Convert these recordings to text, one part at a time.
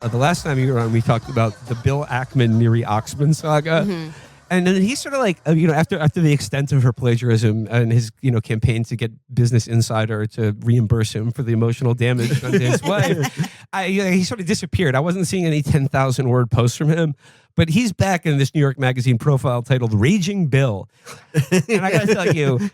The last time you were on, we talked about the Bill Ackman, Miri Oxman saga. Mm-hmm. And then he's sort of like, after the extent of her plagiarism and his, campaign to get Business Insider to reimburse him for the emotional damage done to his wife, he sort of disappeared. I wasn't seeing any 10,000 word posts from him, but he's back in this New York Magazine profile titled "Raging Bill." And I got to tell you,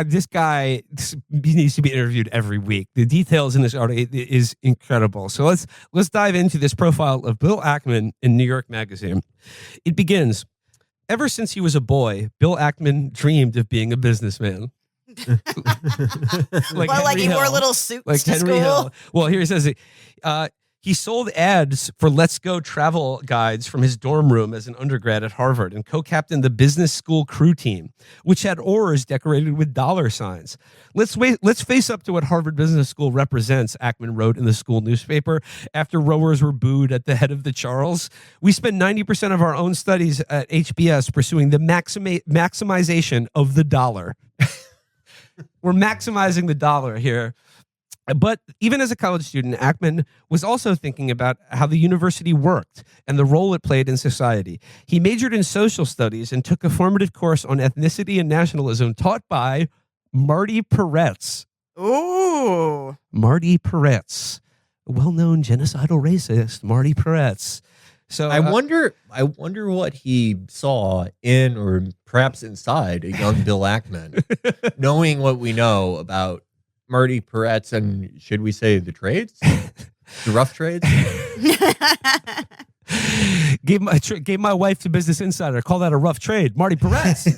this guy he needs to be interviewed every week. The details in this article is incredible. So let's dive into this profile of Bill Ackman in New York Magazine. It begins, ever since he was a boy, Bill Ackman dreamed of being a businessman. Like he wore little suits to school. Hill. Well, here he says it. He sold ads for Let's Go travel guides from his dorm room as an undergrad at Harvard and co-captained the business school crew team, which had oars decorated with dollar signs. Let's face up to what Harvard Business School represents, Ackman wrote in the school newspaper after rowers were booed at the head of the Charles. We spend 90% of our own studies at HBS pursuing the maximization of the dollar. We're maximizing the dollar here. But even as a college student, Ackman was also thinking about how the university worked and the role it played in society. He majored in social studies and took a formative course on ethnicity and nationalism taught by Marty Peretz. Ooh. Marty Peretz, a well-known genocidal racist, Marty Peretz. So I wonder what he saw in or perhaps inside a young Bill Ackman, knowing what we know about Marty Peretz and, should we say, the trades? The rough trades? Gave my wife to Business Insider. Call that a rough trade. Marty Peretz.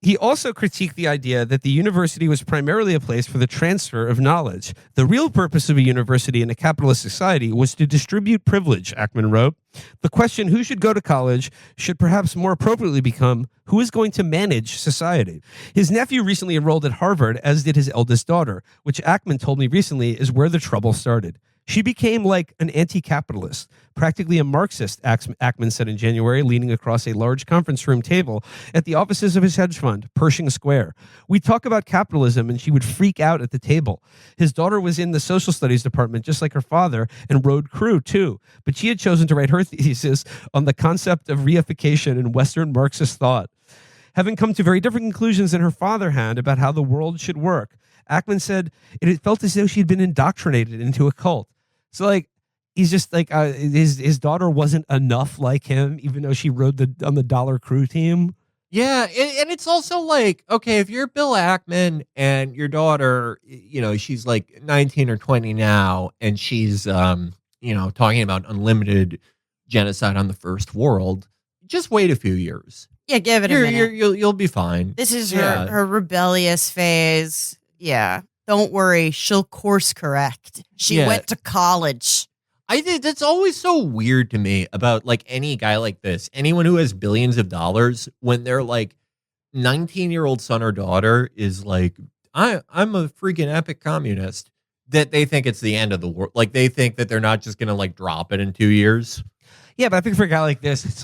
He also critiqued the idea that the university was primarily a place for the transfer of knowledge. The real purpose of a university in a capitalist society was to distribute privilege, Ackman wrote. The question who should go to college should perhaps more appropriately become who is going to manage society. His nephew recently enrolled at Harvard, as did his eldest daughter, which Ackman told me recently is where the trouble started. She became like an anti-capitalist, practically a Marxist, Ackman said in January, leaning across a large conference room table at the offices of his hedge fund, Pershing Square. We'd talk about capitalism and she would freak out at the table. His daughter was in the social studies department, just like her father, and rode crew too. But she had chosen to write her thesis on the concept of reification in Western Marxist thought. Having come to very different conclusions than her father had about how the world should work, Ackman said it felt as though she'd been indoctrinated into a cult. So, he's just his daughter wasn't enough like him, even though she rode on the dollar crew team. Yeah, and it's also like, okay, if you're Bill Ackman and your daughter, she's like 19 or 20 now, and she's, talking about unlimited genocide on the first world, just wait a few years. Yeah, give it a minute. You'll be fine. This is her rebellious phase. Yeah. Don't worry, she'll course correct. She went to college. I think that's always so weird to me about any guy like this, anyone who has billions of dollars, when their 19-year-old son or daughter is like, I'm a freaking epic communist, that they think it's the end of the world. They think that they're not just gonna drop it in 2 years. Yeah, but I think for a guy like this, it's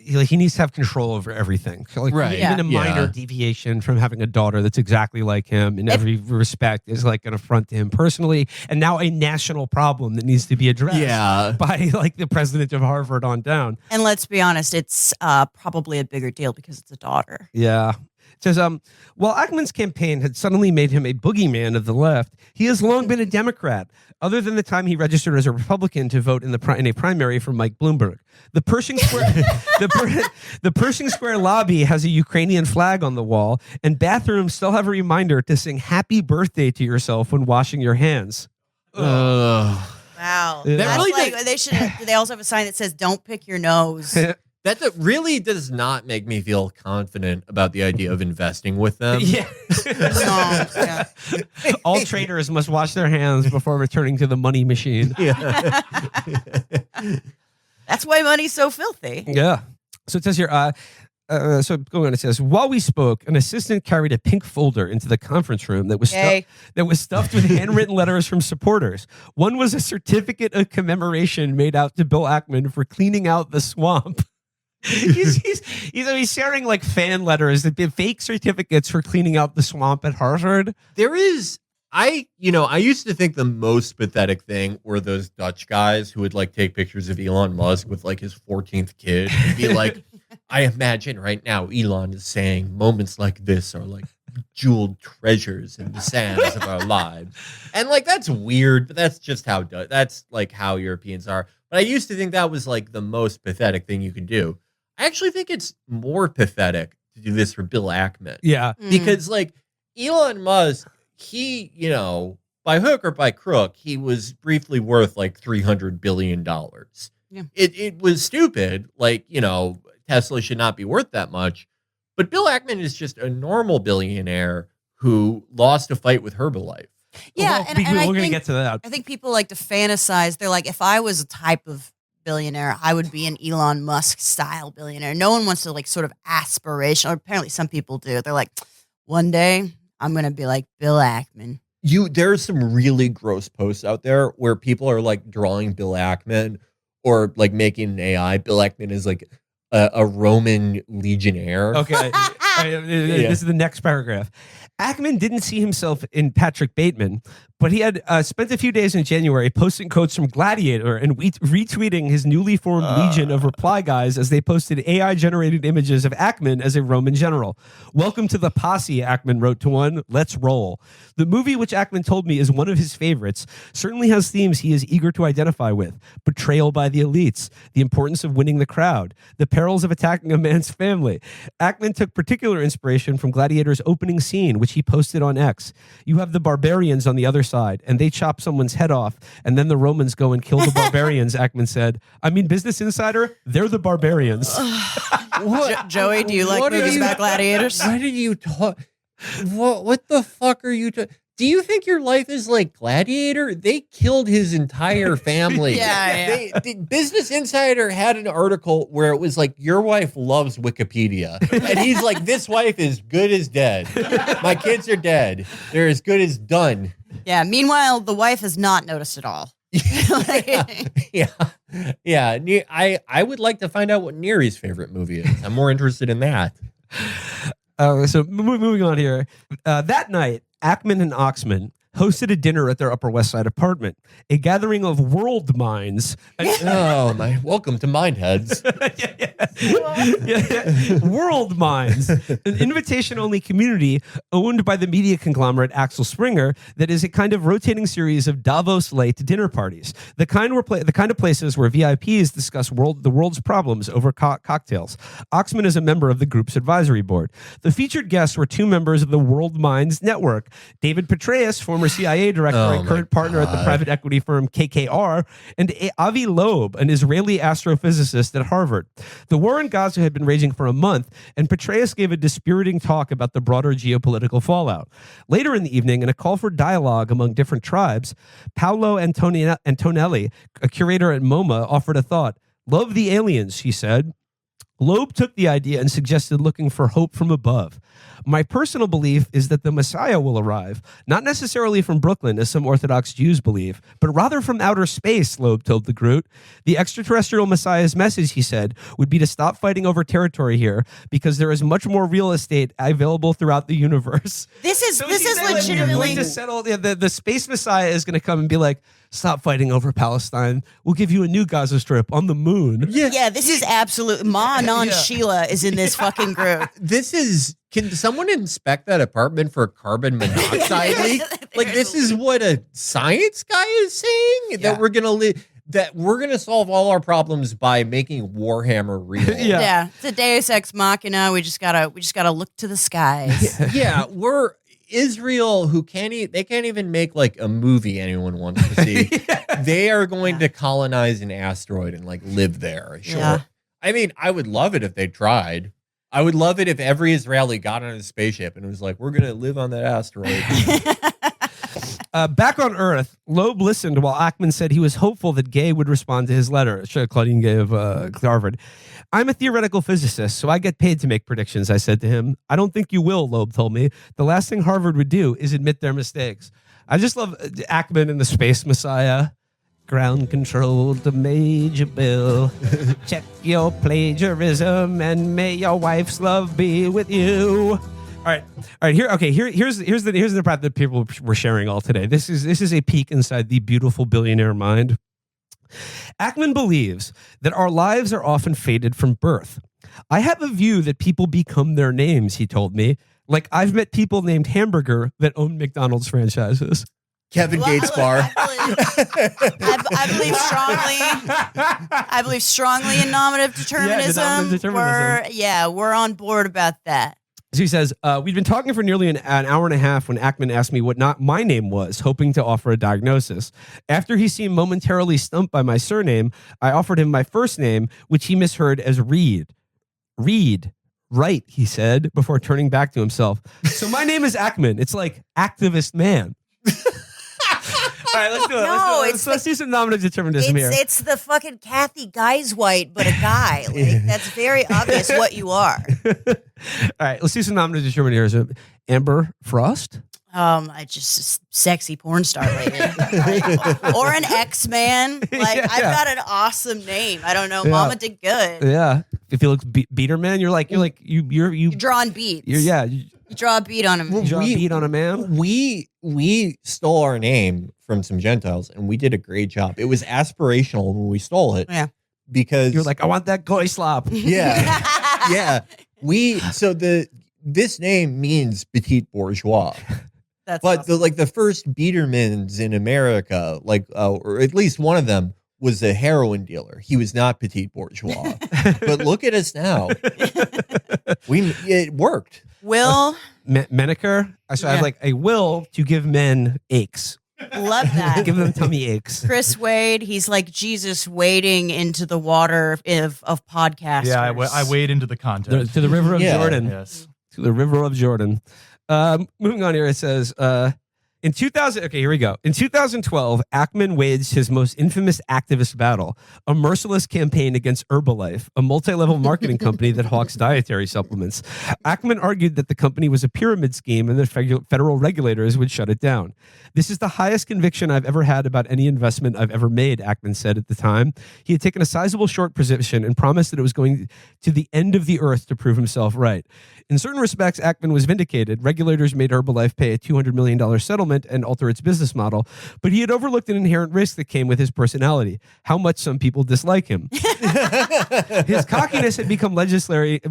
he needs to have control over everything. So right. Even a minor deviation from having a daughter that's exactly like him in every respect is an affront to him personally, and now a national problem that needs to be addressed by the president of Harvard on down. And let's be honest, it's probably a bigger deal because it's a daughter. Yeah. It says, while Ackman's campaign had suddenly made him a boogeyman of the left, he has long been a Democrat, other than the time he registered as a Republican to vote in a primary for Mike Bloomberg. The Pershing Square, the Pershing Square lobby has a Ukrainian flag on the wall, and bathrooms still have a reminder to sing "Happy Birthday" to yourself when washing your hands. Wow, Yeah. that's really they should. They also have a sign that says "Don't pick your nose." That really does not make me feel confident about the idea of investing with them. Yeah. No, All traders must wash their hands before returning to the money machine. Yeah. That's why money's so filthy. Yeah. So it says here, so going on, it says, while we spoke, an assistant carried a pink folder into the conference room that was stuffed with handwritten letters from supporters. One was a certificate of commemoration made out to Bill Ackman for cleaning out the swamp. He's sharing fan letters, fake certificates for cleaning out the swamp at Harvard. There is I used to think the most pathetic thing were those Dutch guys who would like take pictures of Elon Musk with like his 14th kid and be like, I imagine right now Elon is saying moments like this are like jeweled treasures in the sands of our lives. And like, that's weird, but that's just that's like how Europeans are. But I used to think that was like the most pathetic thing you could do. I actually think it's more pathetic to do this for Bill Ackman. Yeah. Because like Elon Musk, he, by hook or by crook, he was briefly worth like $300 billion. Yeah. It was stupid. Like, Tesla should not be worth that much. But Bill Ackman is just a normal billionaire who lost a fight with Herbalife. Yeah, Well, and we're I going to think, get to that. I think people like to fantasize. They're like, if I was a type of billionaire, I would be an Elon Musk style billionaire. No one wants to like sort of aspirational. Apparently, some people do. They're like, one day I'm going to be like Bill Ackman. There's some really gross posts out there where people are like drawing Bill Ackman or like making an AI. Bill Ackman is like a Roman legionnaire. Okay. This is the next paragraph. Ackman didn't see himself in Patrick Bateman, but he had spent a few days in January posting quotes from Gladiator and retweeting his newly formed legion of reply guys as they posted AI-generated images of Ackman as a Roman general. Welcome to the posse, Ackman wrote to one. Let's roll. The movie, which Ackman told me is one of his favorites, certainly has themes he is eager to identify with. Betrayal by the elites, the importance of winning the crowd, the perils of attacking a man's family. Ackman took particular inspiration from Gladiator's opening scene, which he posted on X. You have the barbarians on the other side, and they chop someone's head off, and then the Romans go and kill the barbarians, Ackman said. I mean, Business Insider, they're the barbarians. Joey, do you like movies about gladiators? What are you talking? What the fuck are you talking? Do you think your life is like Gladiator? They killed his entire family. Yeah. The Business Insider had an article where it was like, your wife loves Wikipedia. And he's like, this wife is good as dead. My kids are dead. They're as good as done. Yeah. Meanwhile, the wife has not noticed at all. Yeah. I would like to find out what Neri's favorite movie is. I'm more interested in that. So moving on here. That night, Ackman and Oxman hosted a dinner at their Upper West Side apartment, a gathering of world minds. Oh, my. Welcome to Mindheads. World minds, an invitation-only community owned by the media conglomerate Axel Springer that is a kind of rotating series of Davos-late dinner parties, the kind of places where VIPs discuss the world's problems over cocktails. Oxman is a member of the group's advisory board. The featured guests were two members of the World Minds Network, David Petraeus, former CIA director and current partner at the private equity firm KKR, and Avi Loeb, an Israeli astrophysicist at Harvard. The war in Gaza had been raging for a month, and Petraeus gave a dispiriting talk about the broader geopolitical fallout. Later in the evening, in a call for dialogue among different tribes, Paolo Antonelli, a curator at MoMA, offered a thought. Love the aliens, he said. Loeb took the idea and suggested looking for hope from above. My personal belief is that the Messiah will arrive, not necessarily from Brooklyn, as some Orthodox Jews believe, but rather from outer space, Loeb told the group. The extraterrestrial Messiah's message, he said, would be to stop fighting over territory here because there is much more real estate available throughout the universe. This is legitimately We're going to settle. The space Messiah is going to come and be like, stop fighting over Palestine. We'll give you a new Gaza Strip on the moon. Yeah, this is absolute. Ma Non Sheila is in this fucking group. Can someone inspect that apartment for carbon monoxide leak? Like, this is what a science guy is saying? That we're going to solve all our problems by making Warhammer real. Yeah. It's a Deus Ex Machina. We just gotta look to the skies. We're Israel, who can't even make like a movie anyone wants to see. They are going to colonize an asteroid and like live there. Sure. Yeah. I mean, I would love it if they tried. I would love it if every Israeli got on a spaceship and was like, we're going to live on that asteroid. Back on Earth, Loeb listened while Ackman said he was hopeful that Gay would respond to his letter. Claudine Gay of Harvard. I'm a theoretical physicist, so I get paid to make predictions, I said to him. I don't think you will, Loeb told me. The last thing Harvard would do is admit their mistakes. I just love Ackman and the Space Messiah. Ground control to Major Bill. Check your plagiarism and may your wife's love be with you. All right. Here's the part that people were sharing all today. This is a peek inside the beautiful billionaire mind. Ackman believes that our lives are often fated from birth. I have a view that people become their names, he told me. Like, I've met people named Hamburger that own McDonald's franchises. Kevin Gates bar. I believe strongly in nominative determinism. We're on board about that. So he says, we'd been talking for nearly an hour and a half when Ackman asked me what my name was, hoping to offer a diagnosis. After he seemed momentarily stumped by my surname, I offered him my first name, which he misheard as Reed. Reed. Right, he said, before turning back to himself. So my name is Ackman. It's like activist man. All right, let's do it. Let's do some nominative determinism here. It's the fucking Kathy Guyswhite, but a guy. Like, that's very obvious what you are. All right, let's do some nominative determinism. Amber Frost? I just a sexy porn star lady. Or an X-Man. Like, I've got an awesome name. I don't know. Yeah. Mama did good. Yeah. If you look Beaterman, you're drawing beats. You draw a beat on him. draw a beat on a man. We stole our name from some Gentiles, and we did a great job. It was aspirational when we stole it. Yeah. Because you're like, I want that goy slop. Yeah. Yeah. This name means petite bourgeois. That's but awesome. the first Biedermans in America, or at least one of them, was a heroin dealer. He was not petite bourgeois. But look at us now. It worked. Will Menaker. So I have like a will to give men aches. love that. Give them tummy aches. Chris Wade, he's like Jesus wading into the water of podcasters. Yeah, I wade into the content. To the river of Jordan. Yes. To the river of Jordan. Moving on here, it says, in 2000, okay, here we go. In 2012, Ackman waged his most infamous activist battle, a merciless campaign against Herbalife, a multi-level marketing company that hawks dietary supplements. Ackman argued that the company was a pyramid scheme and that federal regulators would shut it down. This is the highest conviction I've ever had about any investment I've ever made, Ackman said at the time. He had taken a sizable short position and promised that it was going to the end of the earth to prove himself right. In certain respects, Ackman was vindicated. Regulators made Herbalife pay a $200 million settlement and alter its business model, but he had overlooked an inherent risk that came with his personality, how much some people dislike him. His cockiness had become legendary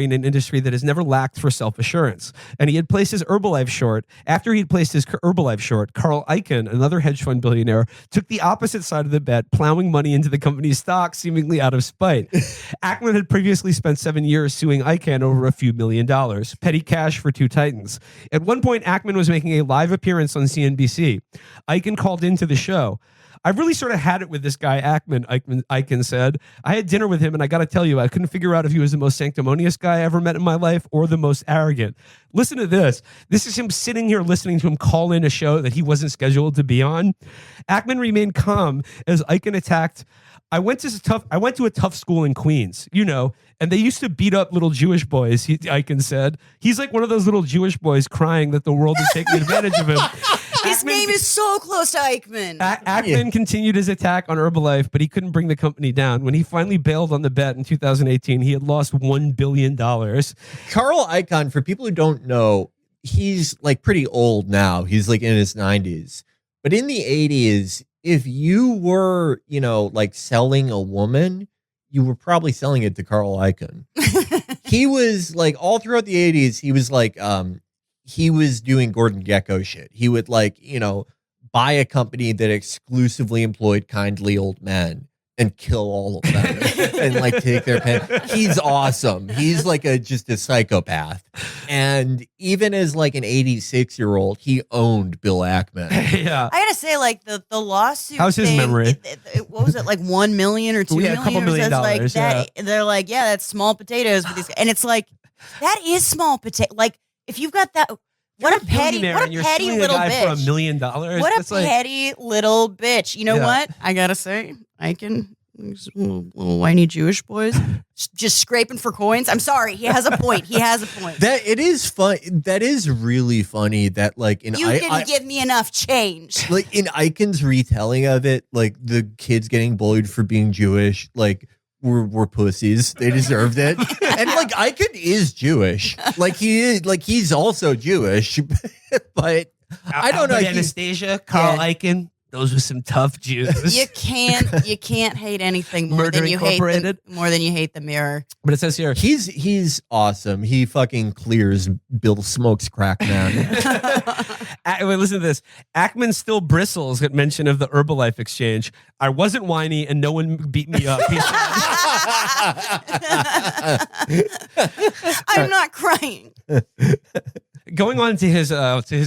in an industry that has never lacked for self-assurance, and he had placed his Herbalife short. After he'd placed his Herbalife short, Carl Icahn, another hedge fund billionaire, took the opposite side of the bet, plowing money into the company's stock, seemingly out of spite. Ackman had previously spent 7 years suing Icahn over a few $1 million, petty cash for two titans. At one point, Ackman was making a live appearance on CNBC. Icahn called into the show. I've really sort of had it with this guy, Icahn said. I had dinner with him, and I got to tell you, I couldn't figure out if he was the most sanctimonious guy I ever met in my life or the most arrogant. Listen to this. This is him sitting here listening to him call in a show that he wasn't scheduled to be on. Ackman remained calm as Icahn attacked. I went to a tough school in Queens, and they used to beat up little Jewish boys, Icahn said. He's like one of those little Jewish boys crying that the world is taking advantage of him. His name is so close to Ackman. Ackman continued his attack on Herbalife, but he couldn't bring the company down. When he finally bailed on the bet in 2018, he had lost $1 billion. Carl Icahn, for people who don't know, he's like pretty old now. He's like in his 90s. But in the 80s, if you were, like selling a woman, you were probably selling it to Carl Icahn. He was like all throughout the 80s, he was like, he was doing Gordon Gekko shit. He would buy a company that exclusively employed kindly old men and kill all of them and take their pen. He's awesome. He's just a psychopath. And even as an 86-year-old, he owned Bill Ackman. Yeah. I gotta say, the lawsuit. How's his memory? What was it, $1 million or $2 million? A couple $1 million. They're like, yeah, that's small potatoes for these, and it's like that is small potato. Like if you've got that. What a petty little bitch. For $1 million. What a petty little bitch. You know what? I gotta say, little whiny Jewish boys just scraping for coins. I'm sorry. He has a point. That it is fun. That is really funny that you didn't give me enough change. In Icahnn's retelling of it, the kids getting bullied for being Jewish, were pussies. They deserved it. And like Ackman is Jewish. Like he is, like he's also Jewish, but I don't know. Anastasia, Carl Icahn. Those were some tough Jews. You can't hate anything more Murder than you hate Incorporated. more than you hate the Mirror. But it says here, He's awesome. He fucking clears Bill Smokes crack, man. wait, listen to this. Ackman still bristles at mention of the Herbalife exchange. I wasn't whiny and no one beat me up. He said. I'm not crying. Going on to his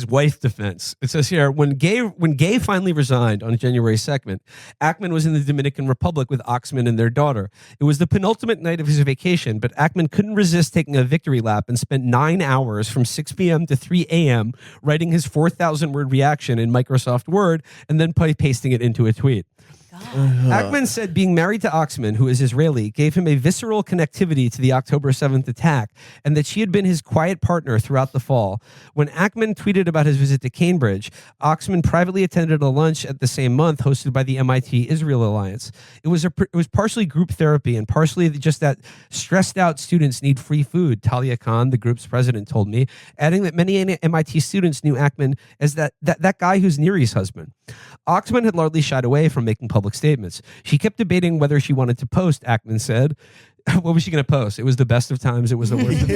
wife's defense, it says here when Gay finally resigned on January 2nd, Ackman was in the Dominican Republic with Oxman and their daughter. It was the penultimate night of his vacation, but Ackman couldn't resist taking a victory lap and spent 9 hours from 6 p.m. to 3 a.m. writing his 4,000-word reaction in Microsoft Word and then pasting it into a tweet. Ackman said being married to Oxman, who is Israeli, gave him a visceral connectivity to the October 7th attack, and that she had been his quiet partner throughout the fall. When Ackman tweeted about his visit to Cambridge, Oxman privately attended a lunch at the same month hosted by the MIT Israel Alliance. It was partially group therapy and partially just that stressed out students need free food, Talia Khan, the group's president, told me, adding that many MIT students knew Ackman as that guy who's Neri's husband. Oxman had largely shied away from making public statements. She kept debating whether she wanted to post, Ackman said. What was she going to post? It was the best of times. It was the worst of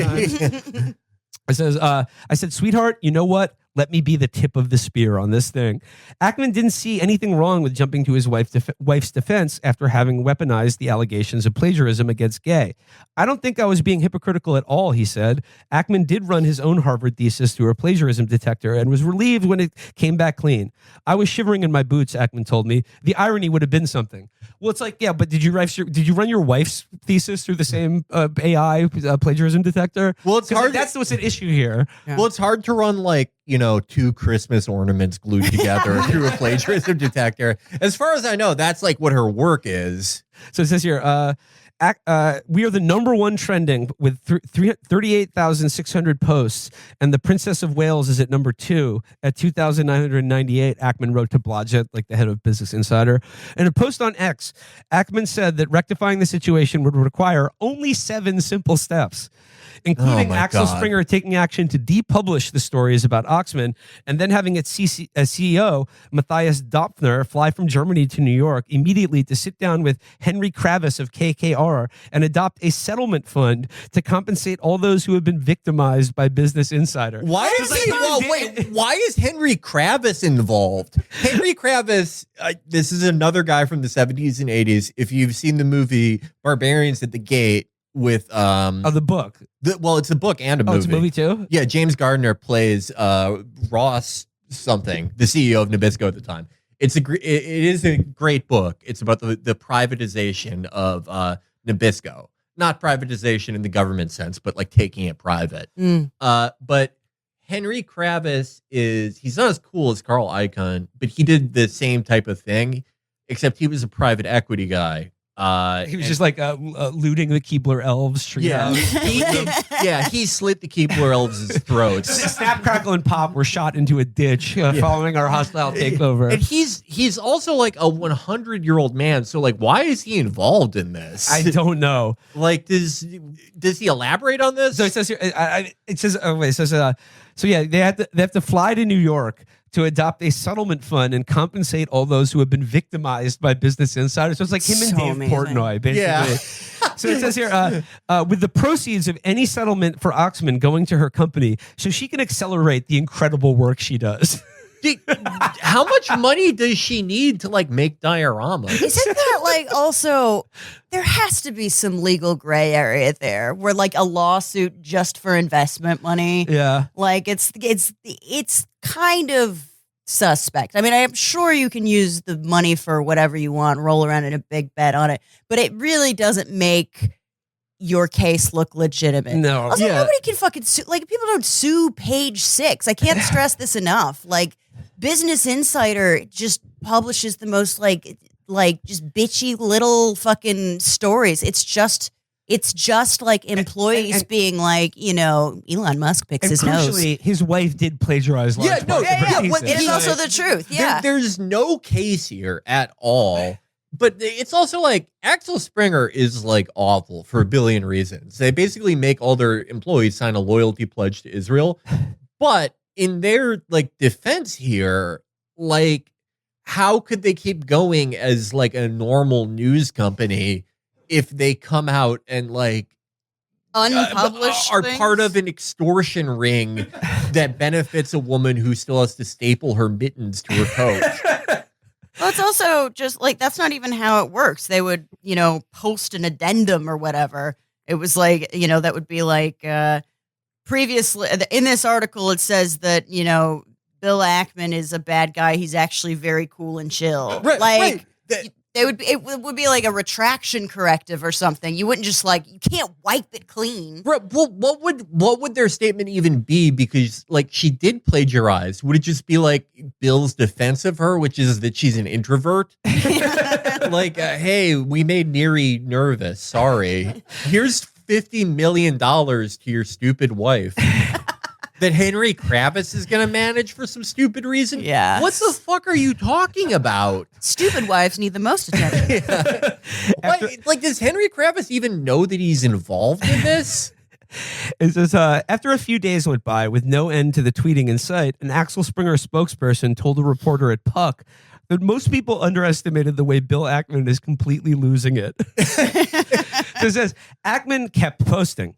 times. I said, sweetheart, you know what? Let me be the tip of the spear on this thing. Ackman didn't see anything wrong with jumping to his wife's defense after having weaponized the allegations of plagiarism against Gay. I don't think I was being hypocritical at all, he said. Ackman did run his own Harvard thesis through a plagiarism detector and was relieved when it came back clean. I was shivering in my boots, Ackman told me. The irony would have been something. Well, it's like, yeah, but did you run your wife's thesis through the same AI plagiarism detector? Well, it's hard. That's what's at issue here. Yeah. Well, it's hard to run like, you know, 2 Christmas ornaments glued together through a plagiarism detector. As far as I know, that's like what her work is. So it says here, we are the number one trending with 38,600 posts, and the Princess of Wales is at number 2 at 2,998. Ackman wrote to Blodgett, like the head of Business Insider. In a post on X, Ackman said that rectifying the situation would require only 7 simple steps, including Axel Springer taking action to depublish the stories about Oxman and then having its CEO, Matthias Dopfner, fly from Germany to New York immediately to sit down with Henry Kravis of KKR and adopt a settlement fund to compensate all those who have been victimized by Business Insider. Why is Henry Kravis involved? Henry Kravis, this is another guy from the 70s and 80s. If you've seen the movie Barbarians at the Gate, with the book. It's a book and a movie. Oh, it's a movie too? Yeah, James Gardner plays Ross something, the CEO of Nabisco at the time. It is a great book. It's about the privatization of Nabisco. Not privatization in the government sense, but like taking it private. But Henry Kravis he's not as cool as Carl Icahn, but he did the same type of thing, except he was a private equity guy. He was just like looting the Keebler elves. He slit the Keebler elves' throats. Snap, Crackle, and Pop were shot into a ditch following our hostile takeover. And he's also like a 100-year-old man. So like, why is he involved in this? I don't know. Like, does he elaborate on this? So it says here. So yeah, they have to fly to New York to adopt a settlement fund and compensate all those who have been victimized by Business Insider. So it's like him and Dave Portnoy, basically. Yeah. So it says here, with the proceeds of any settlement for Oxman going to her company, so she can accelerate the incredible work she does. How much money does she need to like make dioramas? Isn't that like also there has to be some legal gray area there where like a lawsuit just for investment money. Yeah. Like it's kind of suspect. I mean, I'm sure you can use the money for whatever you want, roll around in a big bet on it, but it really doesn't make your case look legitimate. No. Also, nobody can fucking sue. Like, people don't sue Page Six. I can't stress this enough. Like, Business Insider just publishes the most like just bitchy little fucking stories. It's just like employees being like, you know, Elon Musk picks his nose. His wife did plagiarize large parts of her thesis. It is also the truth. Yeah. There's no case here at all But it's also like Axel Springer is like awful for a billion reasons. They basically make all their employees sign a loyalty pledge to Israel. But in their like defense here, like how could they keep going as like a normal news company if they come out and like Unpublished are things? part of an extortion ring that benefits a woman who still has to staple her mittens to her coat? Well, it's also just like that's not even how it works. They would, post an addendum or whatever. It was like, that would be like previously in this article, it says that, Bill Ackman is a bad guy. He's actually very cool and chill. Right. It would be like a retraction corrective or something. You wouldn't just you can't wipe it clean. Right. Well, what would their statement even be? Because like she did plagiarize. Would it just be like Bill's defense of her, which is that she's an introvert? Like, hey, we made Neri nervous. Sorry. Here's $50 million to your stupid wife. That Henry Kravis is going to manage for some stupid reason? Yeah. What the fuck are you talking about? Stupid wives need the most attention. Like, does Henry Kravis even know that he's involved in this? It says, after a few days went by with no end to the tweeting in sight, an Axel Springer spokesperson told a reporter at Puck that most people underestimated the way Bill Ackman is completely losing it. So it says, Ackman kept posting.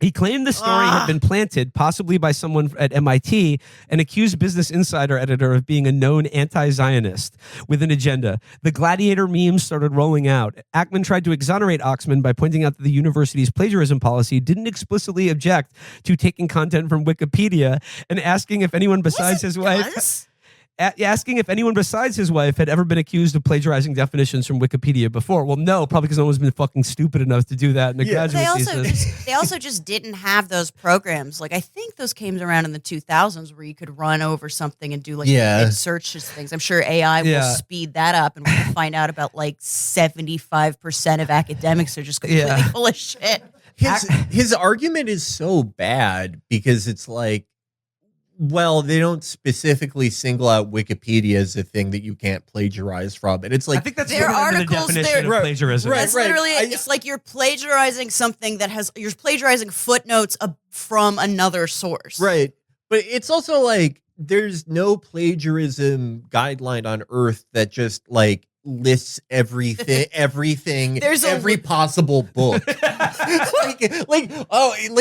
He claimed the story had been planted, possibly by someone at MIT, and accused Business Insider editor of being a known anti-Zionist with an agenda. The gladiator memes started rolling out. Ackman tried to exonerate Oxman by pointing out that the university's plagiarism policy didn't explicitly object to taking content from Wikipedia and asking if anyone besides his wife... Asking if anyone besides his wife had ever been accused of plagiarizing definitions from Wikipedia before. Well, no, probably because no one's been fucking stupid enough to do that in a graduate thesis. They also just didn't have those programs. Like I think those came around in the 2000s where you could run over something and do big searches things. I'm sure AI will speed that up, and we'll find out about 75% of academics are just completely full of shit. His argument is so bad because it's like, well, they don't specifically single out Wikipedia as a thing that you can't plagiarize from. And it's like, I think that's their the articles, definition of plagiarism. That's literally it's like you're plagiarizing something you're plagiarizing footnotes from another source. Right. But it's also like there's no plagiarism guideline on earth that just lists everything, every possible book.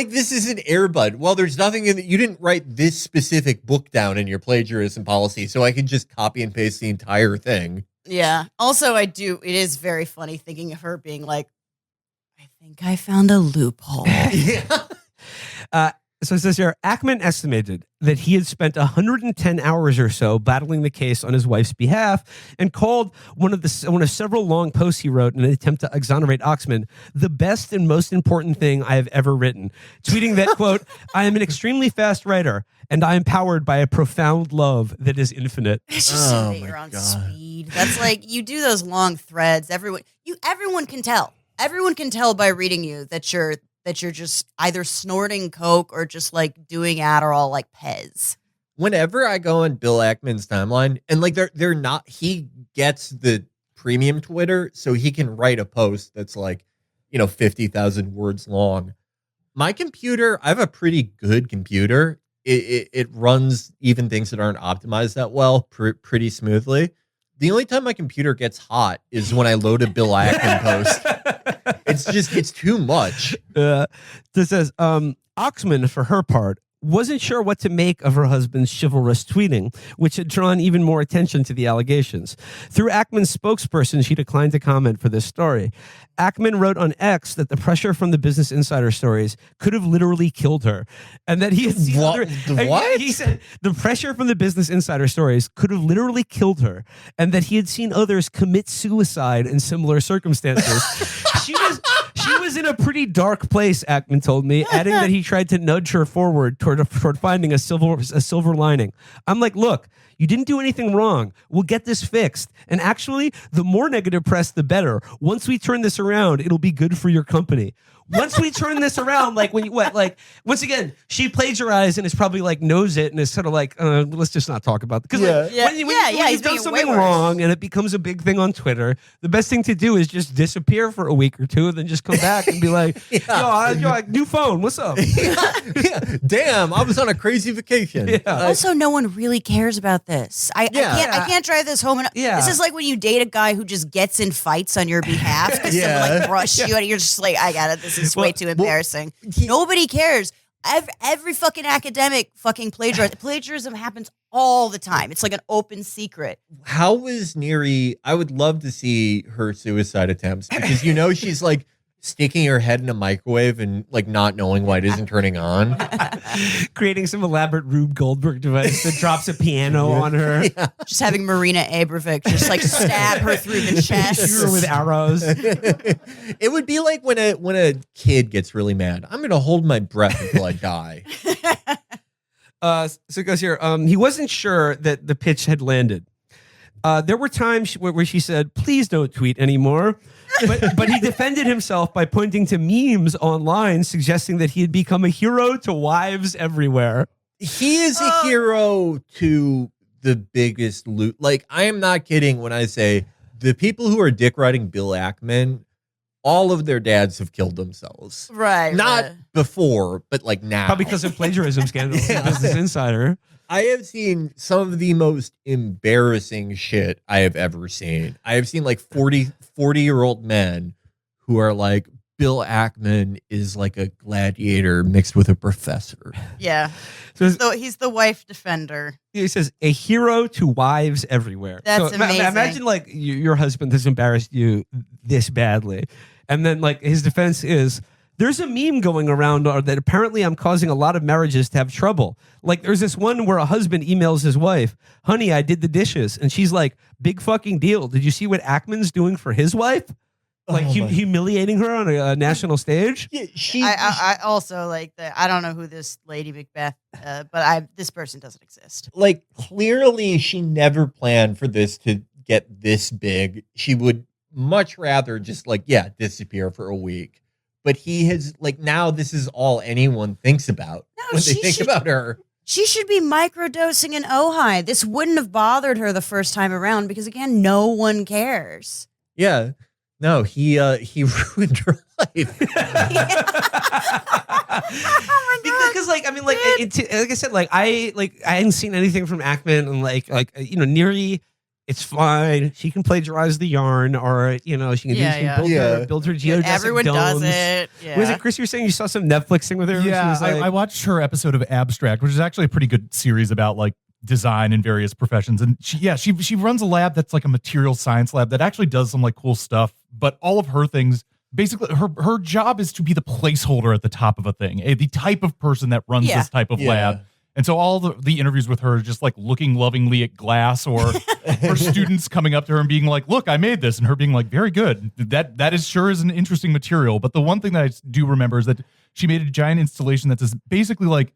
This is an Airbud. Well, there's nothing in it. You didn't write this specific book down in your plagiarism policy, so I can just copy and paste the entire thing. Yeah. Also, it is very funny thinking of her being like, I think I found a loophole. So it says here, Ackman estimated that he had spent 110 hours or so battling the case on his wife's behalf and called one of several long posts he wrote in an attempt to exonerate Oxman the best and most important thing I have ever written, tweeting that, quote, I am an extremely fast writer and I am powered by a profound love that is infinite. It's just so that you're on speed. That's like you do those long threads. Everyone can tell. Everyone can tell by reading you that you're just either snorting coke or just doing Adderall like Pez. Whenever I go on Bill Ackman's timeline, and they're not, he gets the premium Twitter, so he can write a post that's 50,000 words long. My computer, I have a pretty good computer. It runs even things that aren't optimized that well pretty smoothly. The only time my computer gets hot is when I load a Bill Ackman post. It's too much. This says, Oxman, for her part, wasn't sure what to make of her husband's chivalrous tweeting, which had drawn even more attention to the allegations. Through Ackman's spokesperson, she declined to comment for this story. Ackman wrote on X that the pressure from the Business Insider stories could have literally killed her, and that he had seen what? He said the pressure from the Business Insider stories could have literally killed her, and that he had seen others commit suicide in similar circumstances. She was in a pretty dark place, Ackman told me, adding that he tried to nudge her forward toward finding a silver lining. I'm like, look, you didn't do anything wrong. We'll get this fixed. And actually, the more negative press, the better. Once we turn this around, it'll be good for your company. once we turn this around, like when you once again, she plagiarized and is probably like knows it and is sort of like, let's just not talk about it. Because when he's you've done being something way worse. wrong and it becomes a big thing on Twitter, the best thing to do is just disappear for a week or two and then just come back and be like, new phone, what's up? Damn, I was on a crazy vacation. Also, no one really cares about this. I can't drive this home. This is like when you date a guy who just gets in fights on your behalf because someone like brushed you and you're just like, I got it. This is way too embarrassing. Nobody cares. Every fucking academic fucking plagiarism happens all the time. It's like an open secret. How was Neri? I would love to see her suicide attempts because she's like sticking her head in a microwave and like not knowing why it isn't turning on. Creating some elaborate Rube Goldberg device that drops a piano on her. Yeah. Just having Marina Abramovic just like stab her through the chest. Shoot her with arrows. It would be like when a kid gets really mad. I'm going to hold my breath until I die. So it goes here. He wasn't sure that the pitch had landed. There were times where she said, please don't tweet anymore. But he defended himself by pointing to memes online suggesting that he had become a hero to wives everywhere. He is a hero to the biggest loot. Like, I am not kidding when I say the people who are dick riding Bill Ackman, all of their dads have killed themselves. Right. Not before, but like now. Probably because of plagiarism scandals in Business Insider. I have seen some of the most embarrassing shit I have ever seen. I have seen like 40-year-old men who are like, Bill Ackman is like a gladiator mixed with a professor. Yeah. So he's the wife defender. he says, a hero to wives everywhere. That's amazing. Imagine like your husband has embarrassed you this badly. And then like his defense is, there's a meme going around that apparently I'm causing a lot of marriages to have trouble. Like there's this one where a husband emails his wife, honey, I did the dishes. And she's like, big fucking deal. Did you see what Ackman's doing for his wife? Like humiliating her on a national stage? Yeah, I also like that. I don't know who this Lady Macbeth, but this person doesn't exist. Like clearly she never planned for this to get this big. She would much rather just like, disappear for a week. But he has like now this is all anyone thinks about when they think about her. She should be microdosing an Ojai. This wouldn't have bothered her the first time around because again, no one cares. Yeah. No, he ruined her life. Because like I mean like like I said like I hadn't seen anything from Ackman and like Neri. It's fine. She can plagiarize the yarn, or she can build her geodesic everyone domes. does it. Yeah. Was it Chris? You were saying you saw some Netflix thing with her? Yeah, She was like, I watched her episode of Abstract, which is actually a pretty good series about like design in various professions. And she runs a lab that's like a material science lab that actually does some like cool stuff. But all of her things, basically, her job is to be the placeholder at the top of a thing, the type of person that runs this type of lab. And so all the interviews with her are just like looking lovingly at glass, or her students coming up to her and being like, look, I made this. And her being like, very good. That is sure is an interesting material. But the one thing that I do remember is that she made a giant installation that's basically like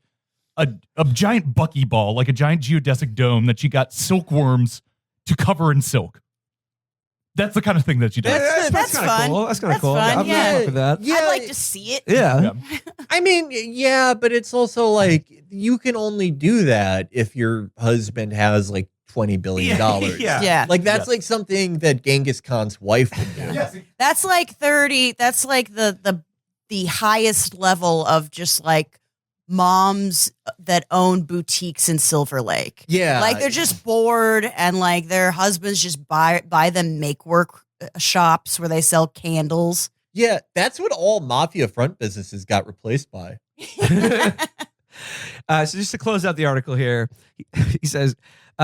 a giant buckyball, like a giant geodesic dome that she got silkworms to cover in silk. That's the kind of thing that she does. That's kind fun. of cool. That's kind of cool. Fun, I'm yeah. for that. Yeah. I'd like to see it. Yeah. I mean, yeah, but it's also like you can only do that if your husband has like $20 billion. Yeah. Like that's like something that Genghis Khan's wife would do. That's like 30. That's like the highest level of just like moms that own boutiques in Silver Lake. Yeah. Like they're just bored and like their husbands just buy them make work shops where they sell candles. Yeah, that's what all mafia front businesses got replaced by. So just to close out the article here, he says,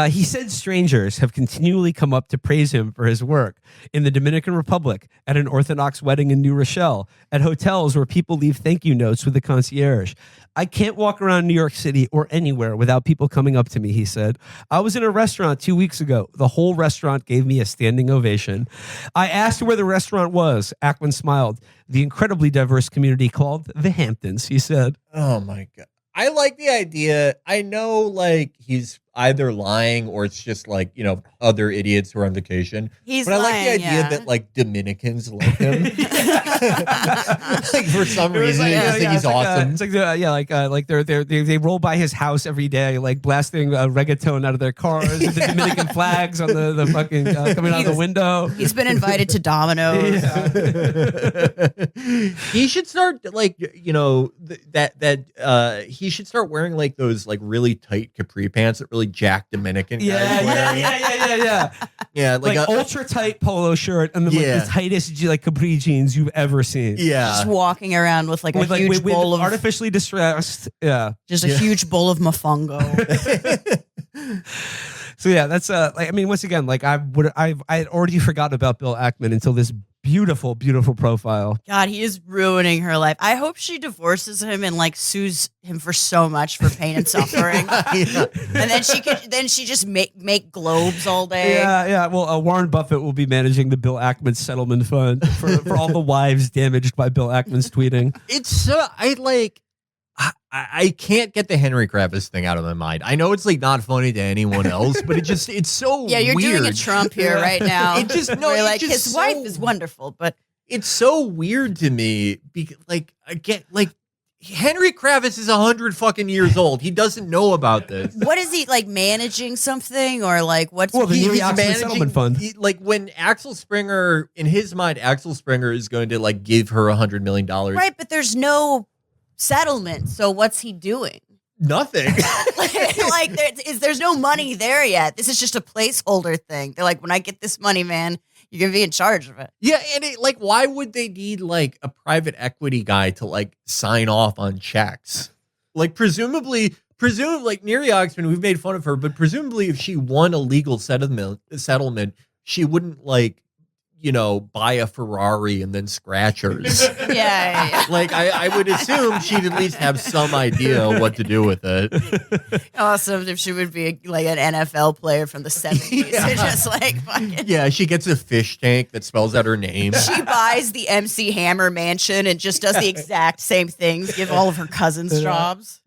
he said strangers have continually come up to praise him for his work in the Dominican Republic, at an Orthodox wedding in New Rochelle, at hotels where people leave thank you notes with the concierge. I can't walk around New York City or anywhere without people coming up to me, he said. I was in a restaurant 2 weeks ago. The whole restaurant gave me a standing ovation. I asked where the restaurant was. Ackman smiled. The incredibly diverse community called the Hamptons, he said. Oh my God. I like the idea. I know like he's either lying or it's just like, other idiots who are on vacation. He's but I like the lying, idea yeah. that like Dominicans like him. Like for some reason, they just think he's awesome. It's like they roll by his house every day, like blasting reggaeton out of their cars with the Dominican flags on the fucking coming out of the window. He's been invited to Domino's. He should start like he should start wearing like those like really tight capri pants that really Jack Dominican guys wear. Yeah, like ultra tight polo shirt and then like the tightest like capri jeans you've ever seen. Yeah, just walking around with like a huge bowl of artificially distressed. Yeah, just a huge bowl of mofongo. So yeah, that's like, I mean, once again, like I had already forgotten about Bill Ackman until this beautiful profile. God, he is ruining her life. I hope she divorces him and like sues him for so much for pain and suffering. And then she just make globes all day. Yeah. Well, Warren Buffett will be managing the Bill Ackman settlement fund for all the wives damaged by Bill Ackman's tweeting. It's so I can't get the Henry Kravis thing out of my mind. I know it's like not funny to anyone else, but it's so you're weird. doing a Trump here right now. It just no, you're it's like just his so, wife is wonderful, but it's so weird to me because like again, like Henry Kravis is 100 fucking years old. He doesn't know about this. What is he like managing something or like what's the he's Oxley settlement fund? Like when Axel Springer, in his mind, Axel Springer is going to like give her $100 million. Right, but there's no settlement. So what's he doing? Nothing. There's no money there yet. This is just a placeholder thing. They're like, when I get this money, man, you're gonna be in charge of it. Yeah, and why would they need like a private equity guy to like sign off on checks? Like presumably like Neri Oxman, we've made fun of her, but presumably if she won a legal settlement, she wouldn't like buy a Ferrari and then scratch hers. Yeah. Like I would assume she'd at least have some idea what to do with it. Awesome if she would be like an NFL player from the 70s. Yeah. Just like fucking. Yeah, she gets a fish tank that spells out her name. She buys the MC Hammer mansion and just does the exact same things, give all of her cousins jobs.